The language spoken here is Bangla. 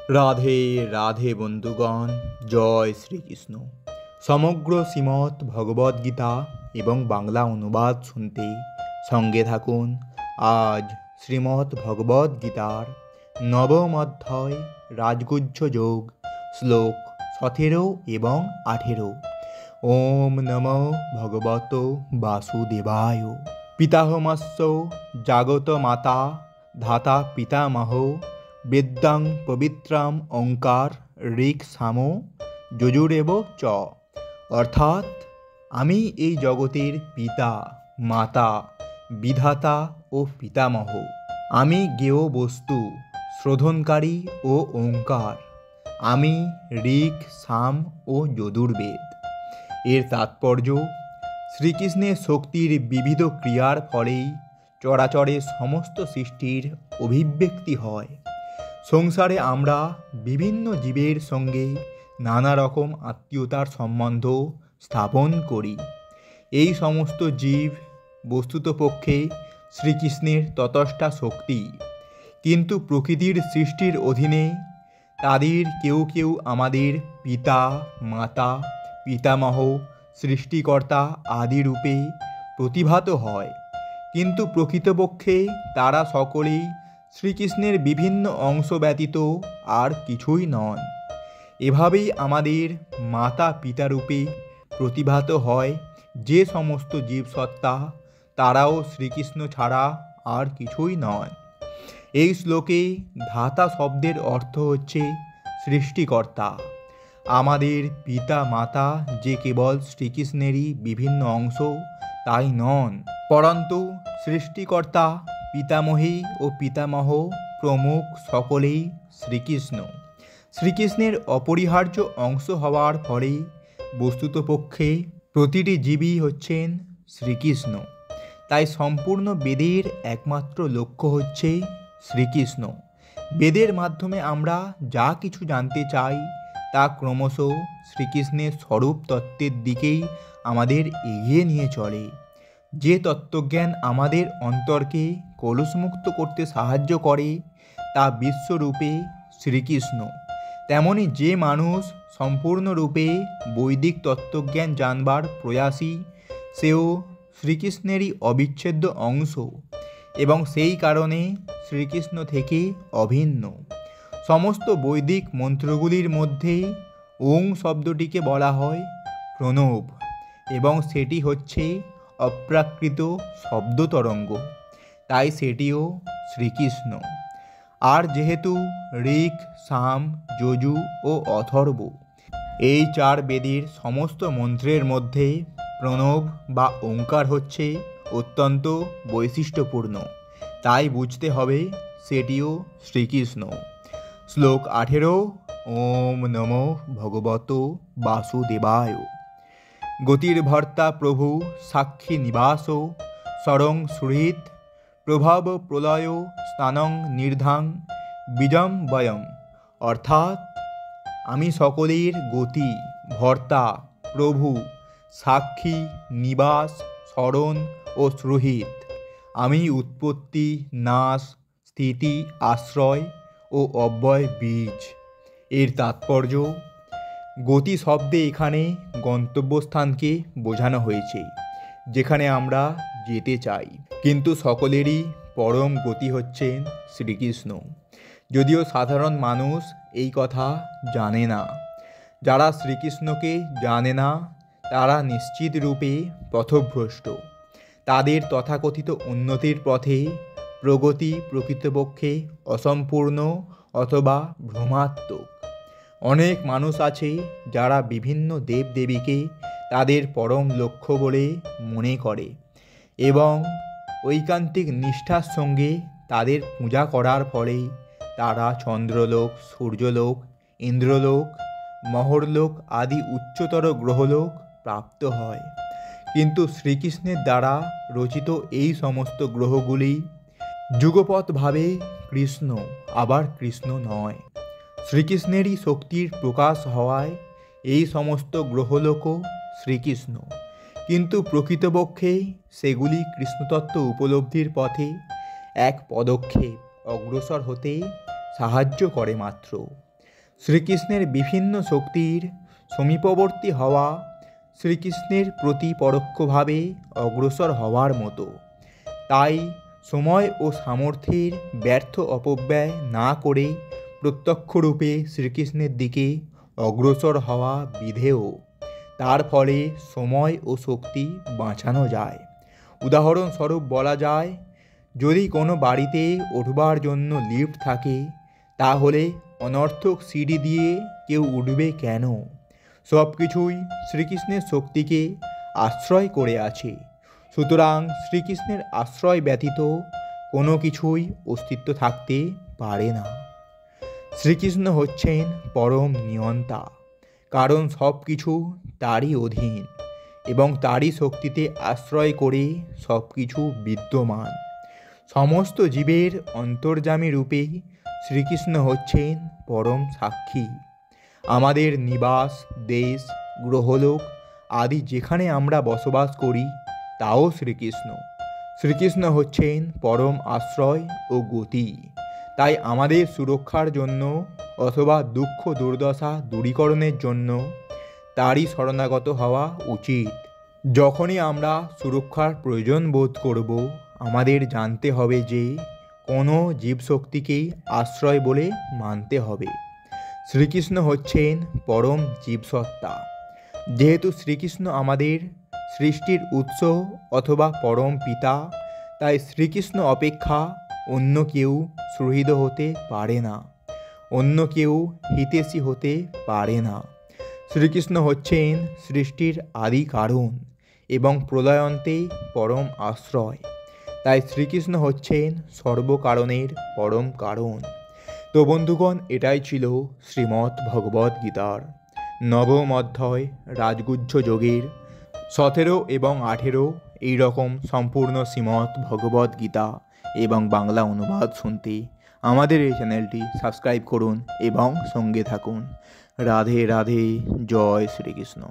রাধে রাধে বন্ধুগণ, জয় শ্রীকৃষ্ণ। সমগ্র শ্রীমৎ ভগবদ্গীতা এবং বাংলা অনুবাদ শুনতে সঙ্গে থাকুন। আজ শ্রীমৎ ভগবদ্গীতার নবম অধ্যায় রাজগুহ্য যোগ, শ্লোক 17 এবং 18। ওম নমো ভগবত বাসুদেবায়। পিতাহমস্য জাগত মাতা ধাতা পিতামহ বেদাং পবিত্রাম ওঙ্কার ঋক সামো যজুরেব চ। অর্থাৎ আমি এই জগতের পিতা, মাতা, বিধাতা ও পিতামহ। আমি জ্ঞেয় বস্তু, শোধনকারী ও ওঙ্কার। আমি ঋক, সাম ও যজুর্বেদ। এর তাৎপর্য, শ্রীকৃষ্ণের শক্তির বিবিধ ক্রিয়ার ফলেই চরাচরে সমস্ত সৃষ্টির অভিব্যক্তি হয়। সংসারে আমরা বিভিন্ন জীবের সঙ্গে নানা রকম আত্মীয়তার সম্বন্ধ স্থাপন করি। এই সমস্ত জীব বস্তুতপক্ষে শ্রীকৃষ্ণের ততষ্ঠা শক্তি, কিন্তু প্রকৃতির সৃষ্টির অধীনে তাদের কেউ কেউ আমাদের পিতা, মাতা, পিতামহ, সৃষ্টিকর্তা আদি রূপে প্রতিভাত হয়, কিন্তু প্রকৃতপক্ষে তারা সকলেই শ্রীকৃষ্ণের বিভিন্ন অংশ ব্যতীত আর কিছুই নন। এভাবেই আমাদের মাতা পিতারূপে প্রতিভাত হয় যে সমস্ত জীবসত্তা, তারাও শ্রীকৃষ্ণ ছাড়া আর কিছুই নয়। এই শ্লোকে ধাতা শব্দের অর্থ হচ্ছে সৃষ্টিকর্তা। আমাদের পিতা মাতা যে কেবল শ্রীকৃষ্ণেরই বিভিন্ন অংশ তাই নন, পরন্তু সৃষ্টিকর্তা, পিতামহী ও পিতামহ প্রমুখ সকলেই শ্রীকৃষ্ণ। শ্রীকৃষ্ণের অপরিহার্য অংশ হওয়ার ফলে বস্তুতপক্ষে প্রতিটি জীবই হচ্ছেন শ্রীকৃষ্ণ। তাই সম্পূর্ণ বেদের একমাত্র লক্ষ্য হচ্ছে শ্রীকৃষ্ণ। বেদের মাধ্যমে আমরা যা কিছু জানতে চাই তা ক্রমশ শ্রীকৃষ্ণের স্বরূপ তত্ত্বের দিকেই আমাদের এগিয়ে নিয়ে চলে। যে তত্ত্বজ্ঞান আমাদের অন্তরকে কলুষমুক্ত করতে সাহায্য করে তা বিশ্বরূপে শ্রীকৃষ্ণ। তেমনি যে মানুষ সম্পূর্ণরূপে বৈদিক তত্ত্বজ্ঞান জানবার প্রয়াসী, সেও শ্রীকৃষ্ণেরই অবিচ্ছেদ্য অংশ এবং সেই কারণে শ্রীকৃষ্ণ থেকে অভিন্ন। সমস্ত বৈদিক মন্ত্রগুলির মধ্যে ওং শব্দটিকে বলা হয় প্রণব, এবং সেটি হচ্ছে অপ্রাকৃত শব্দতরঙ্গ, তাই সেটিও শ্রীকৃষ্ণ। আর যেহেতু ঋক, সাম, যজু ও অথর্ব এই চার বেদের সমস্ত মন্ত্রের মধ্যে প্রণব বা ওঙ্কার হচ্ছে অত্যন্ত বৈশিষ্ট্যপূর্ণ, তাই বুঝতে হবে সেটিও শ্রীকৃষ্ণ। শ্লোক 18। ওম নমো ভগবত বাসুদেবায়। গতির্ভর্তা প্রভু সাক্ষী নিবাস স্বরং সুহৃৎ প্রভাব প্রলয় স্থানং নির্ধাং বীজম বয়ম। অর্থাৎ আমি সকলের গতি, ভর্তা, প্রভু, সাক্ষী, নিবাস, স্মরণ ও সুহৃৎ। আমি উৎপত্তি, নাশ, স্থিতি, আশ্রয় ও অব্যয় বীজ। এর তাৎপর্য, গতি শব্দে এখানে গন্তব্যস্থানকে বোঝানো হয়েছে, যেখানে আমরা যেতে চাই। কিন্তু সকলেরই পরম গতি হচ্ছেন শ্রীকৃষ্ণ, যদিও সাধারণ মানুষ এই কথা জানে না। যারা শ্রীকৃষ্ণকে জানে না তারা নিশ্চিত রূপে পথভ্রষ্ট। তাদের তথাকথিত উন্নতির পথে প্রগতি প্রকৃতপক্ষে অসম্পূর্ণ অথবা ভ্রমাত্মক। অনেক মানুষ আছে যারা বিভিন্ন দেবদেবীকে তাদের পরম লক্ষ্য বলে মনে করে এবং ঐকান্তিক নিষ্ঠার সঙ্গে তাদের পূজা করার ফলে তারা চন্দ্রলোক, সূর্যলোক, ইন্দ্রলোক, মহরলোক আদি উচ্চতর গ্রহলোক প্রাপ্ত হয়। কিন্তু শ্রীকৃষ্ণের দ্বারা রচিত এই সমস্ত গ্রহগুলি যুগপৎভাবে কৃষ্ণ, আবার কৃষ্ণ নয়। শ্রীকৃষ্ণেরই শক্তির প্রকাশ হওয়ায় এই সমস্ত গ্রহলোকও শ্রীকৃষ্ণ, কিন্তু প্রকৃতপক্ষে সেগুলি কৃষ্ণতত্ত্ব উপলব্ধির পথে এক পদক্ষেপ অগ্রসর হতে সাহায্য করে মাত্র। শ্রীকৃষ্ণের বিভিন্ন শক্তির সমীপবর্তী হওয়া শ্রীকৃষ্ণের প্রতি পরোক্ষভাবে অগ্রসর হওয়ার মতো। তাই সময় ও সামর্থ্যের ব্যর্থ অপব্যয় না করে প্রত্যক্ষরূপে শ্রীকৃষ্ণের দিকে অগ্রসর হওয়া বিধেয়। তার ফলে সময় ও শক্তি বাঁচানো যায়। উদাহরণস্বরূপ বলা যায়, যদি কোনো বাড়িতে উঠবার জন্য লিফট থাকে, তাহলে অনর্থক সিঁড়ি দিয়ে কেউ উঠবে কেন? সব কিছুই শ্রীকৃষ্ণের শক্তিকে আশ্রয় করে আছে। সুতরাং শ্রীকৃষ্ণের আশ্রয় ব্যতীত কোনো কিছুই অস্তিত্ব থাকতে পারে না। শ্রীকৃষ্ণ হচ্ছেন পরম নিয়ন্তা, কারণ সব কিছু তারই অধীন এবং তারই শক্তিতে আশ্রয় করে সব কিছু বিদ্যমান। সমস্ত জীবের অন্তর্যামী রূপে শ্রীকৃষ্ণ হচ্ছেন পরম সাক্ষী। আমাদের নিবাস, দেশ, গ্রহলোক আদি যেখানে আমরা বসবাস করি, তাও শ্রীকৃষ্ণ। শ্রীকৃষ্ণ হচ্ছেন পরম আশ্রয় ও গতি। তাই আমাদের সুরক্ষার জন্য অথবা দুঃখ দুর্দশা দূরীকরণের জন্য তারই শরণাগত হওয়া উচিত। যখনই আমরা সুরক্ষার প্রয়োজন বোধ করব, আমাদের জানতে হবে যে কোনো জীবশক্তিকেই আশ্রয় বলে মানতে হবে। শ্রীকৃষ্ণ হচ্ছেন পরম জীবসত্তা। যেহেতু শ্রীকৃষ্ণ আমাদের সৃষ্টির উৎস অথবা পরম পিতা, তাই শ্রীকৃষ্ণ অপেক্ষা অন্য কেউ সুহৃদ হতে পারে না, অন্য কেউ হিতৈষী হতে পারে না। শ্রীকৃষ্ণ হচ্ছেন সৃষ্টির আদি কারণ এবং প্রলয়ান্তে পরম আশ্রয়। তাই শ্রীকৃষ্ণ হচ্ছেন সর্বকারণের পরম কারণ। তো বন্ধুগণ, এটাই ছিল শ্রীমদ্ ভগবদ্ গীতার নবম অধ্যায় রাজগুহ্য যোগের 17 এবং 18 এই রকম সম্পূর্ণ শ্রীমদ্ ভগবদ্ গীতা এবং বাংলা অনুবাদ শুনতে আমাদের এই চ্যানেলটি সাবস্ক্রাইব করুন এবং সঙ্গে থাকুন। রাধে রাধে, জয় শ্রীকৃষ্ণ।